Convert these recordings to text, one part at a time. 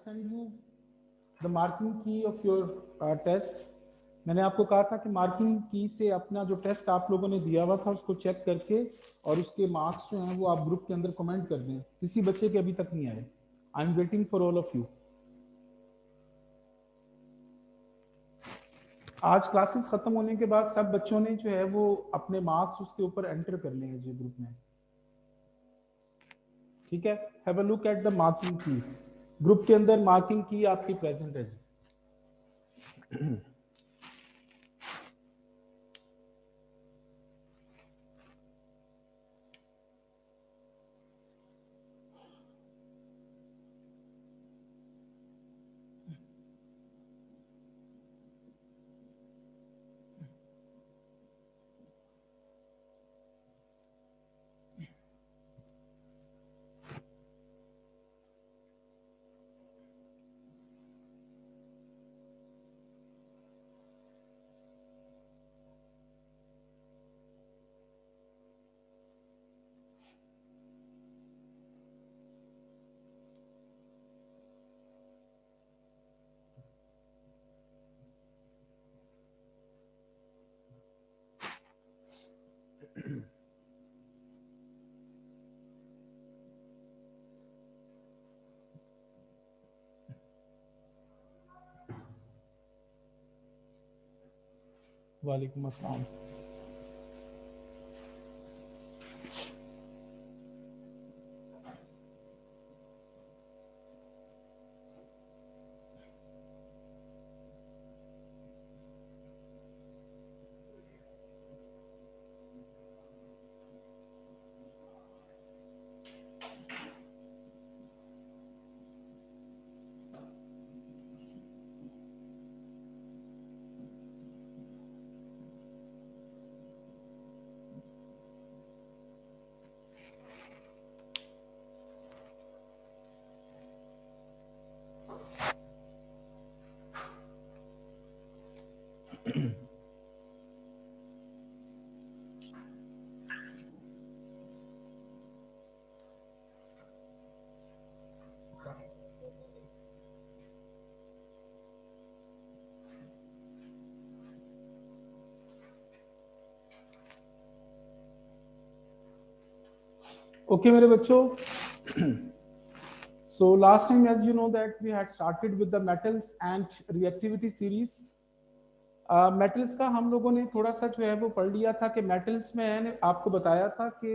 send you the marking key of your test. मैंने आपको कहा था कि मार्किंग की से अपना जो टेस्ट आप लोगों ने दिया हुआ था उसको चेक करके और उसके मार्क्स जो हैं वो आप ग्रुप के अंदर कमेंट कर दें. किसी बच्चे के अभी तक नहीं आए. I am waiting for all of you. आज क्लासेस खत्म होने के बाद सब बच्चों ने जो है वो अपने मार्क्स उसके ऊपर एंटर करने हैं जी ग्रुप में. ठीक है, have a look at the marking की. ग्रुप के अंदर मार्किंग की आपकी प्रेजेंट है जी. वालेकुम अस्सलाम. Okay, मेरे बच्चों. So last time, as you know, that we had started with the metals and reactivity series. Metals का हम लोगों ने थोड़ा सा जो है वो पढ़ लिया था कि मेटल्स में मैंने आपको बताया था कि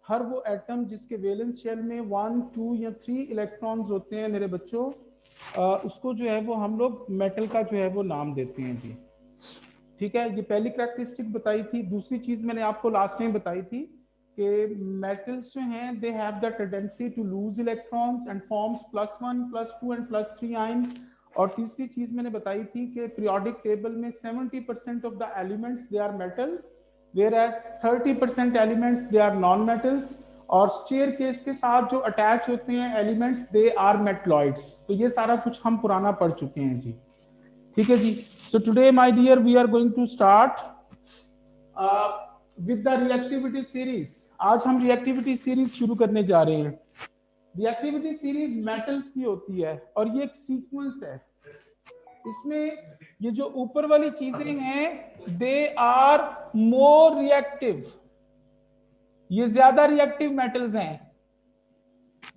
हर वो एटम जिसके वैलेंस शेल में 1, 2 या 3 इलेक्ट्रॉन्स होते हैं मेरे बच्चों, उसको जो है वो हम लोग मेटल का जो है वो नाम देते हैं जी. ठीक है, ये पहली कैरेक्टरिस्टिक बताई थी. दूसरी चीज मैंने आपको लास्ट टाइम बताई थी कि मेटल्स जो हैं they have the tendency to lose electrons and forms +1, +2 and +3 ion. और तीसरी चीज मैंने बताई थी कि पीरियोडिक टेबल में 70% of the elements they are metal, whereas 30% elements they are non metals. और स्टेयर केस के साथ जो अटैच होते हैं एलिमेंट्स दे आर मेटलॉइड्स. तो ये सारा कुछ हम पुराना पढ़ चुके हैं जी. ठीक है जी. So today my dear we are going to start with the reactivity series. आज हम रिएक्टिविटी सीरीज शुरू करने जा रहे हैं. रिएक्टिविटी सीरीज मेटल्स की होती है और ये एक सीक्वेंस है. इसमें ये जो ऊपर वाली चीजें हैं दे आर मोर रिएक्टिव, ये ज्यादा रिएक्टिव मेटल्स हैं.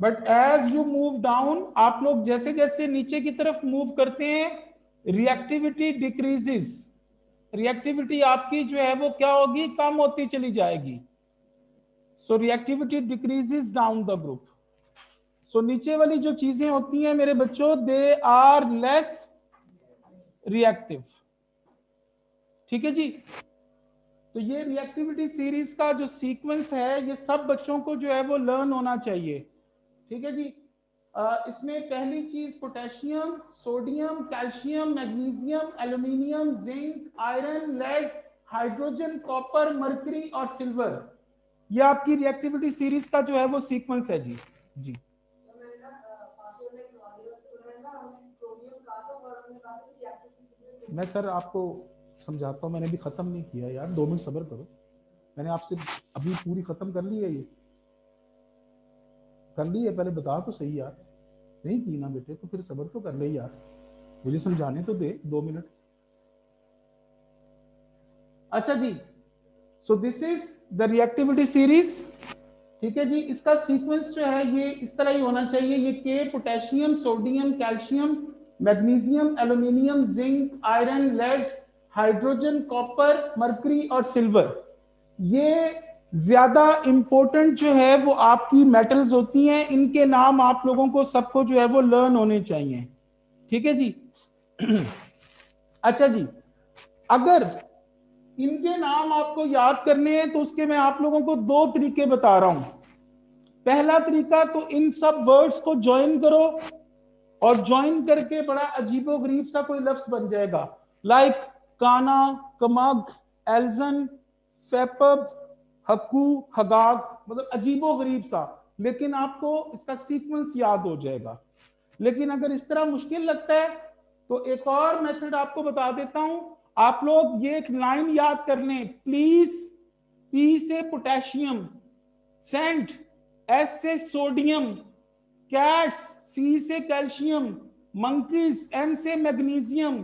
But as you move down, आप लोग जैसे जैसे नीचे की तरफ मूव करते हैं रिएक्टिविटी डिक्रीजेस. रिएक्टिविटी आपकी जो है वो क्या होगी, कम होती चली जाएगी. So reactivity decreases down the group. So नीचे वाली जो चीजें होती हैं मेरे बच्चों दे आर लेस रिएक्टिव. ठीक है जी. तो ये रिएक्टिविटी सीरीज का जो सीक्वेंस है ये सब बच्चों को जो है वो लर्न होना चाहिए. ठीक है जी. इसमें पहली चीज potassium, sodium, calcium, magnesium, aluminium, zinc, iron, lead, hydrogen, copper, mercury और सिल्वर. ये आपकी रिएक्टिविटी सीरीज का जो है वो सीक्वेंस है जी. जी मैं सर आपको समझाता हूँ. मैंने भी खत्म नहीं किया यार, 2 मिनट सब्र करो. मैंने आपसे अभी पूरी खत्म कर ली है. ये कर ली है, पहले बता तो सही यार. नहीं की ना बेटे, तो फिर सब्र तो कर ले यार, मुझे समझाने तो दे 2 मिनट। अच्छा जी, so this is the reactivity series. ठीक है जी, इसका सीक्वेंस जो है ये इस तरह ही होना चाहिए। ये के potassium, sodium, calcium, magnesium, aluminium, zinc, iron, lead, hydrogen, copper, mercury और सिल्वर, ये ज्यादा इंपॉर्टेंट जो है वो आपकी मेटल्स होती हैं। इनके नाम आप लोगों को सबको जो है वो लर्न होने चाहिए। ठीक है जी। अच्छा जी, अगर इनके नाम आपको याद करने हैं तो उसके मैं आप लोगों को 2 तरीके बता रहा हूं। पहला तरीका, तो इन सब वर्ड्स को ज्वाइन करो और ज्वाइन करके बड़ा अजीबो गरीब सा कोई लफ्ज बन जाएगा, लाइक काना, कमग, एल्जन, फेपब, हकू, हगाग, मतलब अजीबो गरीब सा, लेकिन आपको इसका सीक्वेंस याद हो जाएगा। लेकिन अगर इस तरह मुश्किल लगता है तो एक और मेथड आपको बता देता हूं। आप लोग ये एक लाइन याद कर लें, प्लीज, पी से पोटेशियम, सेंट, एस से सोडियम, कैट्स, सी से कैल्शियम, मंकीज, एम से मैग्नीशियम,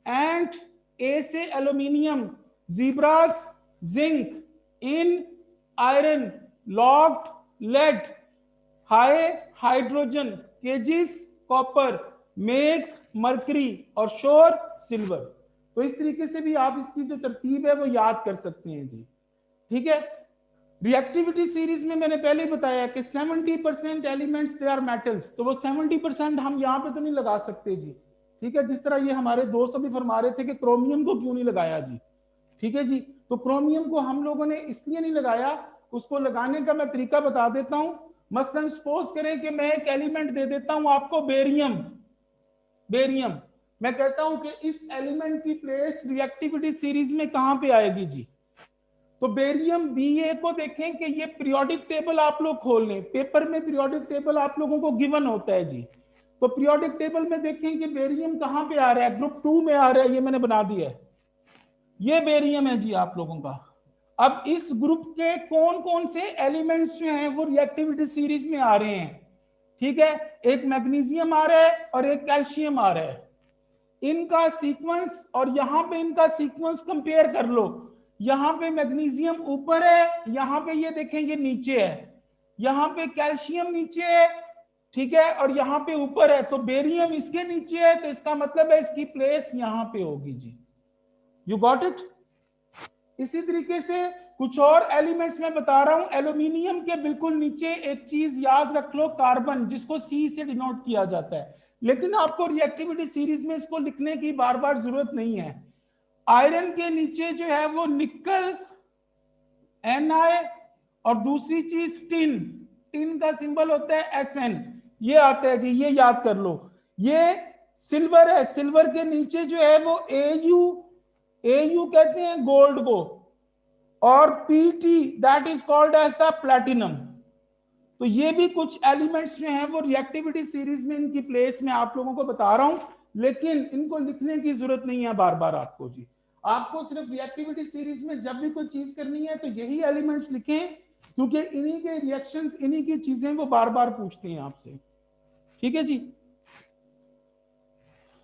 एंट, ए से aluminium, zebras, zinc, in, iron, locked, lead, high, hydrogen, cages, copper, make, mercury और शोर, सिल्वर। तो इस तरीके से भी आप इसकी जो तरतीब है वो याद कर सकते हैं जी। ठीक है। रिएक्टिविटी सीरीज में मैंने पहले ही बताया कि 70% एलिमेंट्स दे आर मेटल्स, तो वो 70% हम यहाँ पे तो नहीं लगा सकते जी। ठीक है, जिस तरह ये हमारे दोस्त अभी फरमा रहे थे कि क्रोमियम को क्यों नहीं लगाया जी। ठीक है जी, तो क्रोमियम को हम लोगों ने इसलिए नहीं लगाया, उसको लगाने का मैं तरीका बता देता हूं। मसलन सपोज करें कि मैं एक एलिमेंट दे देता हूं आपको, बेरियम। बेरियम, मैं कहता हूं कि इस एलिमेंट की प्लेस रिएक्टिविटी सीरीज में कहां पे आएगी जी। तो बेरियम बी ए को देखें कि ये पीरियोडिक टेबल आप लोग खोल लें, पेपर में पीरियोडिक टेबल आप लोगों को गिवन होता है जी। तो पीरियोडिक टेबल में देखें कि बेरियम कहां पे आ रहा है, ग्रुप 2 में आ रहा है, ये मैंने बना दिया है, ये बेरियम है जी आप लोगों का। अब इस ग्रुप के कौन कौन से एलिमेंट्स जो हैं वो रिएक्टिविटी सीरीज में आ रहे हैं। ठीक है, एक मैग्नीशियम आ रहा है और एक कैल्शियम आ रहा है। इनका सीक्वेंस और यहां पे इनका सीक्वेंस कंपेयर कर लो। यहां पे मैग्नीशियम ऊपर है, यहां पे ये देखें ये नीचे है, यहां पे कैल्शियम नीचे है, ठीक है, और यहां पे ऊपर है, तो बेरियम इसके नीचे है, तो इसका मतलब है इसकी प्लेस यहां पे होगी जी। You got it. इसी तरीके से कुछ और एलिमेंट्स में बता रहा हूं। एल्यूमिनियम के बिल्कुल नीचे एक चीज याद रख लो, कार्बन, जिसको सी से डिनोट किया जाता है, लेकिन आपको रिएक्टिविटी सीरीज में इसको लिखने की बार बार जरूरत नहीं है। आयरन के नीचे जो है वो निकल, Na, और दूसरी चीज टिन, टिन का सिंबल होता है Sn, ये आता है जी, ये याद कर लो। ये सिल्वर है, सिल्वर के नीचे जो है वो Au, Au कहते हैं गोल्ड को, और Pt, that is called as the platinum. तो ये भी कुछ एलिमेंट्स जो हैं वो रिएक्टिविटी सीरीज में इनकी प्लेस में आप लोगों को बता रहा हूं, लेकिन इनको लिखने की जरूरत नहीं है बार बार आपको जी। आपको सिर्फ रिएक्टिविटी सीरीज में जब भी कोई चीज करनी है तो यही एलिमेंट्स लिखें, क्योंकि इन्हीं के रिएक्शंस, इन्हीं की चीजें वो बार बार पूछते हैं आपसे। ठीक है जी।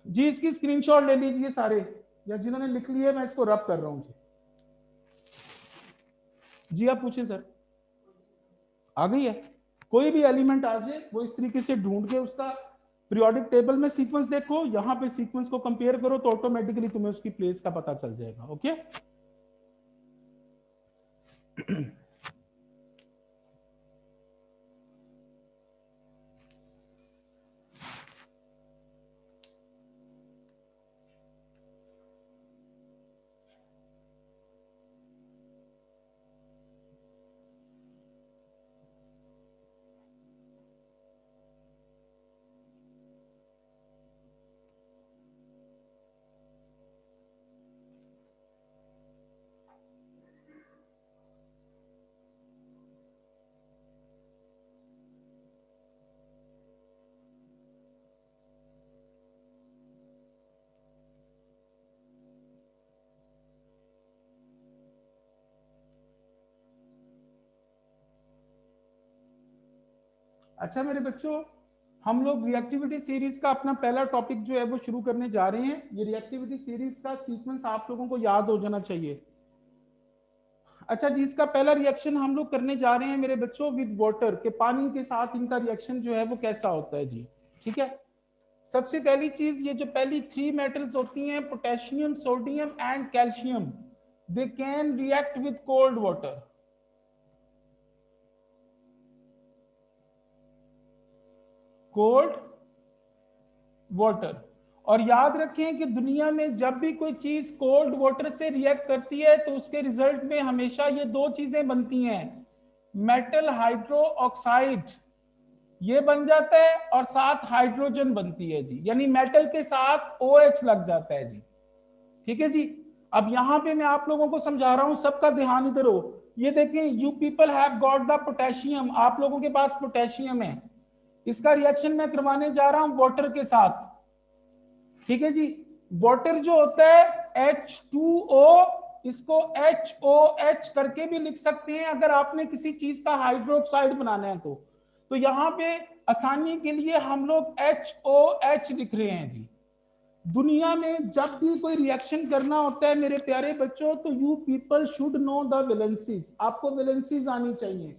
जी इसकी स्क्रीनशॉट ले लीजिए सारे, या जिन्होंने लिख लिए मैं इसको रब कर रहा हूं जी। जी आप पूछें सर। आ गई है, कोई भी एलिमेंट आ जाए वो इस तरीके से ढूंढ के उसका पीरियोडिक टेबल में सीक्वेंस देखो, यहां पे सीक्वेंस को कंपेयर करो तो ऑटोमेटिकली तुम्हें उसकी प्लेस का पता चल जाएगा। ओके। अच्छा मेरे बच्चों, हम लोग रिएक्टिविटी सीरीज का अपना पहला टॉपिक जो है वो शुरू करने जा रहे हैं। ये रिएक्टिविटी सीरीज का सीक्वेंस आप लोगों को याद हो जाना चाहिए। अच्छा जी, इसका पहला रिएक्शन हम लोग करने जा रहे हैं मेरे बच्चों विद वाटर, के पानी के साथ इनका रिएक्शन जो है वो कैसा होता है जी। ठीक है, सबसे पहली चीज, ये जो पहली 3 मेटल्स होती हैं, potassium, sodium and calcium, they can react with cold water. Cold water. और याद रखें कि दुनिया में जब भी कोई चीज कोल्ड वाटर से रिएक्ट करती है तो उसके रिजल्ट में हमेशा ये दो चीजें बनती हैं, मेटल हाइड्रो ऑक्साइड ये बन जाता है और साथ हाइड्रोजन बनती है जी, यानी मेटल के साथ OH लग जाता है जी। ठीक है जी, अब यहां पे मैं आप लोगों को समझा रहा हूं, सबका ध्यान इधर हो। ये देखें, you people have got the potassium, आप लोगों के पास पोटेशियम है, इसका रिएक्शन मैं करवाने जा रहा हूं वाटर के साथ। ठीक है जी, वाटर जो होता है H2O, इसको HOH करके भी लिख सकते हैं अगर आपने किसी चीज का हाइड्रोक्साइड बनाना है तो यहां पे आसानी के लिए हम लोग HOH लिख रहे हैं जी। दुनिया में जब भी कोई रिएक्शन करना होता है मेरे प्यारे बच्चों, तो you people should know the valencies, आपको वैलेंसीज आनी चाहिए।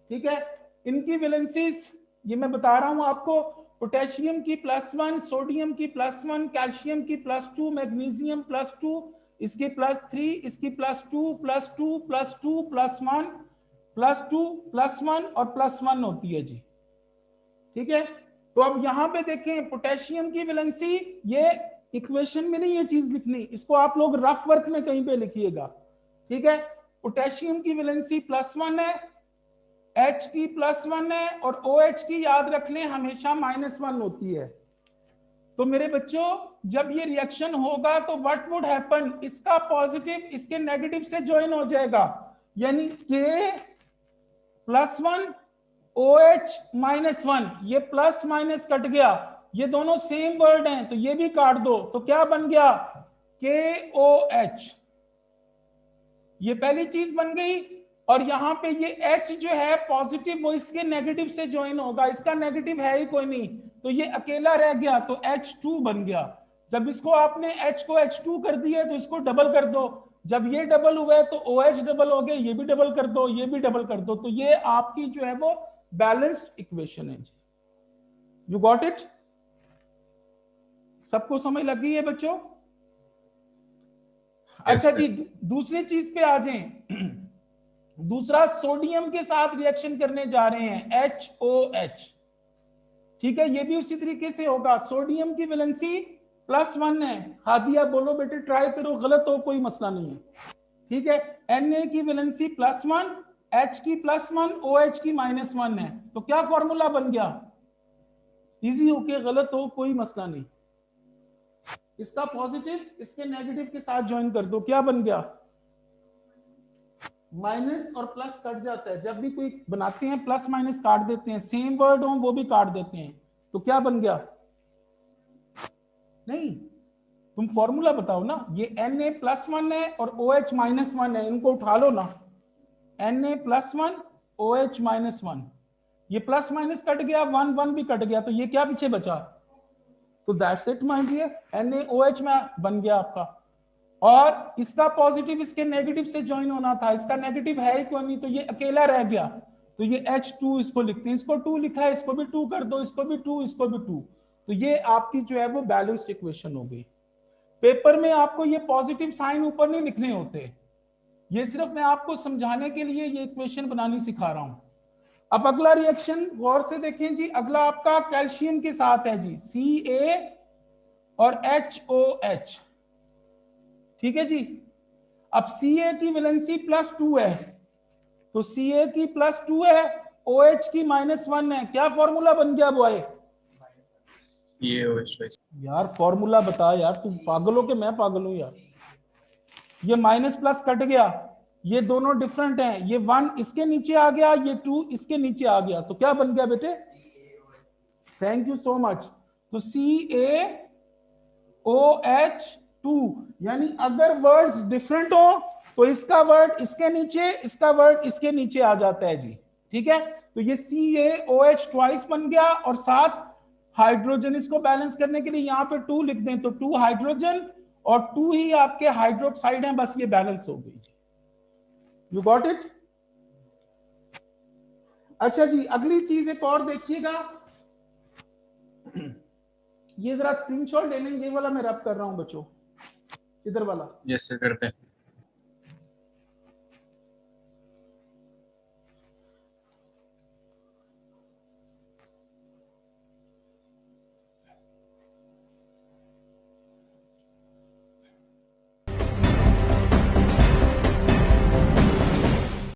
ठीक है, इनकी वैलेंसीज ये मैं बता रहा हूं आपको, पोटेशियम की +1, सोडियम की +1, कैल्शियम की +2, मैग्नीशियम +2, इसकी +3, इसकी +2 +2 +2 +1 +2 +1 और +1 होती है जी। ठीक है, तो अब यहां पे देखें पोटेशियम की वैलेंसी, ये इक्वेशन में नहीं ये चीज लिखनी, इसको आप लोग रफ वर्क में कहीं पे लिखिएगा। ठीक है, पोटेशियम की वैलेंसी +1 है, H की +1 है और OH की याद रख लें हमेशा -1 होती है। तो मेरे बच्चों जब ये रिएक्शन होगा तो व्हाट वुड हैपन, इसका पॉजिटिव इसके नेगेटिव से ज्वाइन हो जाएगा, यानी K +1 OH -1, ये प्लस माइनस कट गया, ये दोनों सेम वर्ड हैं तो ये भी काट दो, तो क्या बन गया KOH, ये पहली चीज बन गई। और यहां पे ये H जो है पॉजिटिव वो इसके नेगेटिव से ज्वाइन होगा, इसका नेगेटिव है ही कोई नहीं तो ये अकेला रह गया तो H2 बन गया। जब इसको आपने H को H2 कर दिया तो इसको डबल कर दो, जब ये डबल हुआ है तो OH डबल हो गया, ये भी डबल कर दो, ये भी डबल कर दो, तो ये आपकी जो है वो बैलेंस्ड इक्वेशन है। यू गॉट इट, सबको समझ लग गई है बच्चों? अच्छा जी, दूसरी चीज पे आ जाएं। दूसरा, सोडियम के साथ रिएक्शन करने जा रहे हैं HOH। ठीक है, ये भी उसी तरीके से होगा, सोडियम की वैलेंसी +1 है, हादिया बोलो बेटे ट्राई करो, गलत हो कोई मसला नहीं है। ठीक है, Na की वैलेंसी +1, H की +1, OH की -1 है, तो क्या फॉर्मूला बन गया, इजी होके, गलत हो कोई मसला नहीं, इसका पॉजिटिव इसके नेगेटिव के साथ ज्वाइन कर दो, क्या बन गया, माइनस और प्लस कट जाता है, जब भी कोई बनाते हैं प्लस माइनस काट देते हैं, सेम वर्ड हो वो भी काट देते हैं, तो क्या बन गया, नहीं तुम फॉर्मूला बताओ ना, ये Na +1 है और OH -1 है, इनको उठा लो ना, Na +1 OH -1, ये प्लस माइनस कट गया, 1 1 भी कट गया, तो ये क्या पीछे बचा, तो that's it my dear, NaOH में बन गया आपका। और इसका पॉजिटिव इसके नेगेटिव से ज्वाइन होना था, इसका नेगेटिव है ही क्यों नहीं, तो ये अकेला रह गया, तो ये H2 इसको लिखते हैं, इसको 2 लिखा है, इसको भी 2 कर दो, इसको भी 2, इसको भी 2, तो ये आपकी जो है वो बैलेंस्ड इक्वेशन हो गई। पेपर में आपको ये पॉजिटिव साइन ऊपर नहीं लिखने होते, ये सिर्फ मैं आपको समझाने के लिए ये इक्वेशन बनानी सिखा रहा हूं। अब अगला रिएक्शन गौर से देखें जी, अगला आपका कैल्शियम के साथ है जी, Ca और HOH। ठीक है जी, अब Ca की वैलेंसी +2 है, तो Ca की +2 है, OH की -1 है, क्या फॉर्मूला बन गया बॉय, यार फॉर्मूला बता यार, तुम पागल हो कि मैं पागल हूं यार, ये माइनस प्लस कट गया, ये दोनों डिफरेंट हैं, ये 1 इसके नीचे आ गया, ये 2 इसके नीचे आ गया, तो क्या बन गया बेटे, थैंक यू सो मच, तो CaOH2, यानी अगर वर्ड्स डिफरेंट हो तो इसका वर्ड इसके नीचे, इसका वर्ड इसके नीचे आ जाता है जी। ठीक है, तो ये CaOH ट्वाइस बन गया और साथ हाइड्रोजन, इसको बैलेंस करने के लिए यहाँ पे 2 लिख दें तो 2 हाइड्रोजन और 2 ही आपके हाइड्रोक्साइड हैं, बस ये बैलेंस हो गई। You got it? अच्छा जी, अगली चीज एक और देखिएगा, ये जरा स्क्रीनशॉट ले लेंगे, ये वाला मैं रब कर रहा हूं बच्चों, इधर वाला। यस सर, करते हैं।